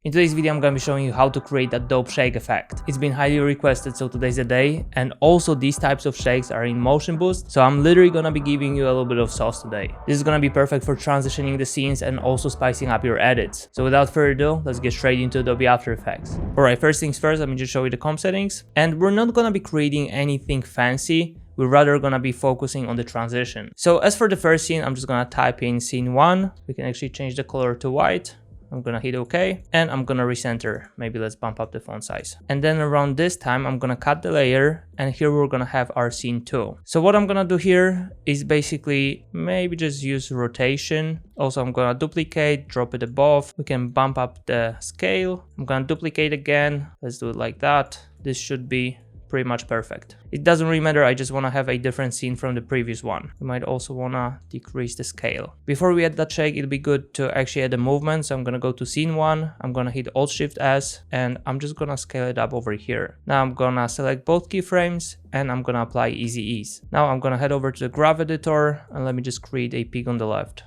In today's video I'm gonna be showing you how to create that dope shake effect. It's been highly requested, so today's the day, and also these types of shakes are in motion boost, so I'm literally gonna be giving you a little bit of sauce today. This is gonna be perfect for transitioning the scenes and also spicing up your edits. So without further ado, let's get straight into Adobe After Effects. Alright, first things first, let me just show you the comp settings, and we're not gonna be creating anything fancy. We're rather gonna be focusing on the transition. So as for the first scene, I'm just gonna type in scene 1. We can actually change the color to white. I'm gonna hit OK, and I'm gonna recenter. Maybe let's bump up the font size. And then around this time, I'm gonna cut the layer, and here we're gonna have our scene 2. So what I'm gonna do here is basically maybe just use rotation. Also, I'm gonna duplicate, drop it above. We can bump up the scale. I'm gonna duplicate again. Let's do it like that. This should be pretty much perfect. It doesn't really matter, I just want to have a different scene from the previous one. We might also want to decrease the scale. Before we add that shake, it'll be good to actually add a movement. So I'm going to go to scene 1, I'm going to hit Alt-Shift-S, and I'm just going to scale it up over here. Now I'm going to select both keyframes, and I'm going to apply Easy Ease. Now I'm going to head over to the Graph Editor, and let me just create a peak on the left.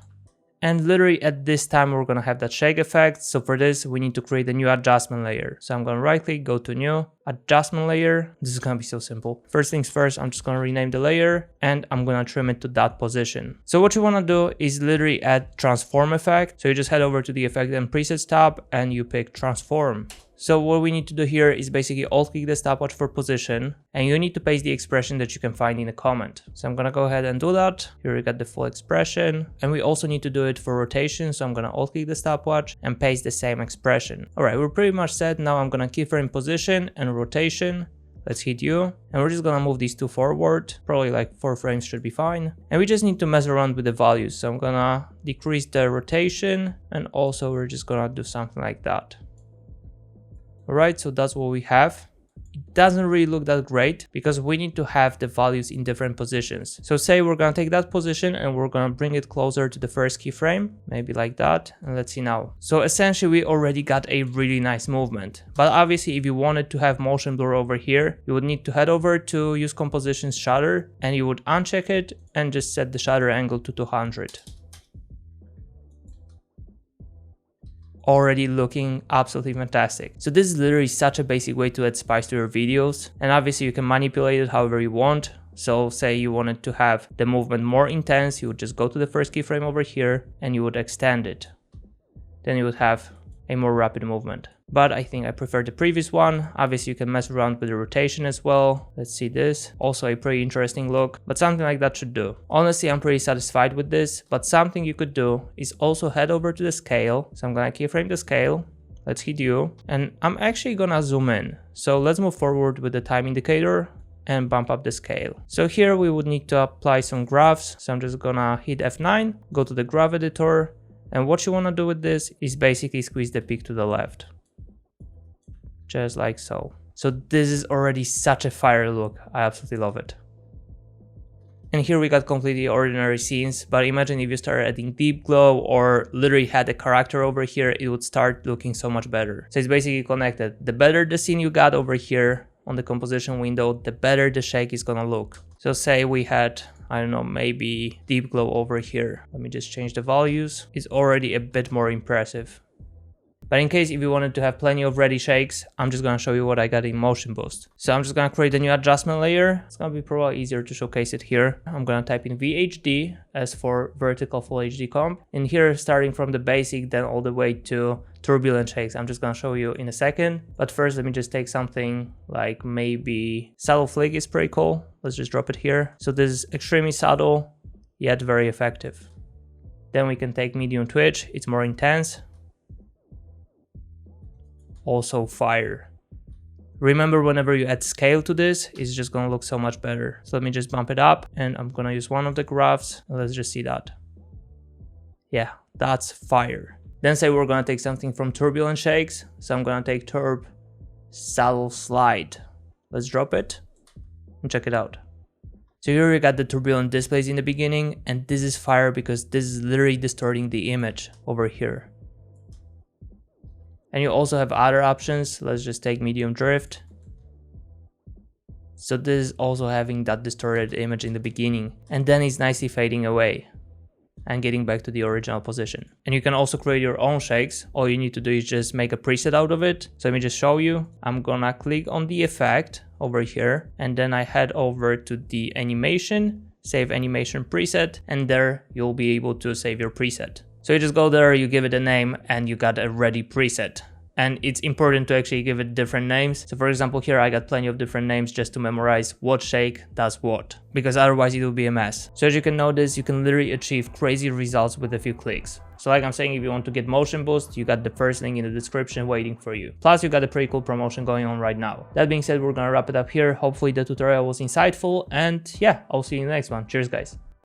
And literally at this time, we're gonna have that shake effect. So for this, we need to create a new adjustment layer. So I'm gonna right click, go to new adjustment layer. This is gonna be so simple. First things first, I'm just gonna rename the layer and I'm gonna trim it to that position. So what you wanna do is literally add transform effect. So you just head over to the effect and presets tab and you pick transform. So what we need to do here is basically alt click the stopwatch for position, and you need to paste the expression that you can find in the comment. So I'm gonna go ahead and do that. Here we got the full expression, and we also need to do it for rotation. So I'm gonna alt click the stopwatch and paste the same expression. All right, we're pretty much set. Now I'm gonna keyframe position and rotation. Let's hit U, and we're just gonna move these two forward. Probably like 4 frames should be fine. And we just need to mess around with the values. So I'm gonna decrease the rotation, and also we're just gonna do something like that. Alright, so that's what we have. It doesn't really look that great because we need to have the values in different positions. So say we're gonna take that position and we're gonna bring it closer to the first keyframe, maybe like that. And let's see now. So essentially we already got a really nice movement. But obviously if you wanted to have motion blur over here, you would need to head over to use composition shutter, and you would uncheck it and just set the shutter angle to 200. Already looking absolutely fantastic. So this is literally such a basic way to add spice to your videos, and obviously you can manipulate it however you want. So say you wanted to have the movement more intense, you would just go to the first keyframe over here and you would extend it. Then you would have a more rapid movement. But I think I prefer the previous one. Obviously you can mess around with the rotation as well. Let's see this. Also a pretty interesting look, but something like that should do. Honestly, I'm pretty satisfied with this, but something you could do is also head over to the scale. So I'm gonna keyframe the scale. Let's hit U, and I'm actually gonna zoom in. So let's move forward with the time indicator and bump up the scale. So here we would need to apply some graphs. So I'm just gonna hit F9, go to the graph editor, and what you wanna do with this is basically squeeze the peak to the left. Just like so. So this is already such a fire look. I absolutely love it. And here we got completely ordinary scenes, but imagine if you started adding deep glow or literally had a character over here, it would start looking so much better. So it's basically connected. The better the scene you got over here on the composition window, the better the shake is gonna look. So say we had, I don't know, maybe deep glow over here. Let me just change the values. It's already a bit more impressive. But in case if you wanted to have plenty of ready shakes, I'm just gonna show you what I got in Motion Boost. So I'm just gonna create a new adjustment layer. It's gonna be probably easier to showcase it here. I'm gonna type in VHD as for vertical full HD comp. And here, starting from the basic, then all the way to turbulent shakes. I'm just gonna show you in a second. But first, let me just take something like maybe subtle flick is pretty cool. Let's just drop it here. So this is extremely subtle, yet very effective. Then we can take medium twitch. It's more intense. Also fire. Remember, whenever you add scale to this, it's just gonna look so much better. So let me just bump it up, and I'm gonna use one of the graphs. Let's just see that. Yeah, that's fire. Then say we're gonna take something from turbulent shakes. So I'm gonna take turb subtle slide. Let's drop it and check it out. So here we got the turbulent displays in the beginning, and this is fire because this is literally distorting the image over here. And you also have other options. Let's just take medium drift. So this is also having that distorted image in the beginning, and then it's nicely fading away. and getting back to the original position. And you can also create your own shakes. All you need to do is just make a preset out of it. So let me just show you. I'm gonna click on the effect over here, and then I head over to the animation, save animation preset, and there you'll be able to save your preset. So you just go there, you give it a name, and you got a ready preset. And it's important to actually give it different names. So for example, here I got plenty of different names just to memorize what shake does what, because otherwise it will be a mess. So as you can notice, you can literally achieve crazy results with a few clicks. So like I'm saying, if you want to get motion boost, you got the first link in the description waiting for you. Plus you got a pretty cool promotion going on right now. That being said, we're gonna wrap it up here. Hopefully the tutorial was insightful, and yeah, I'll see you in the next one. Cheers guys.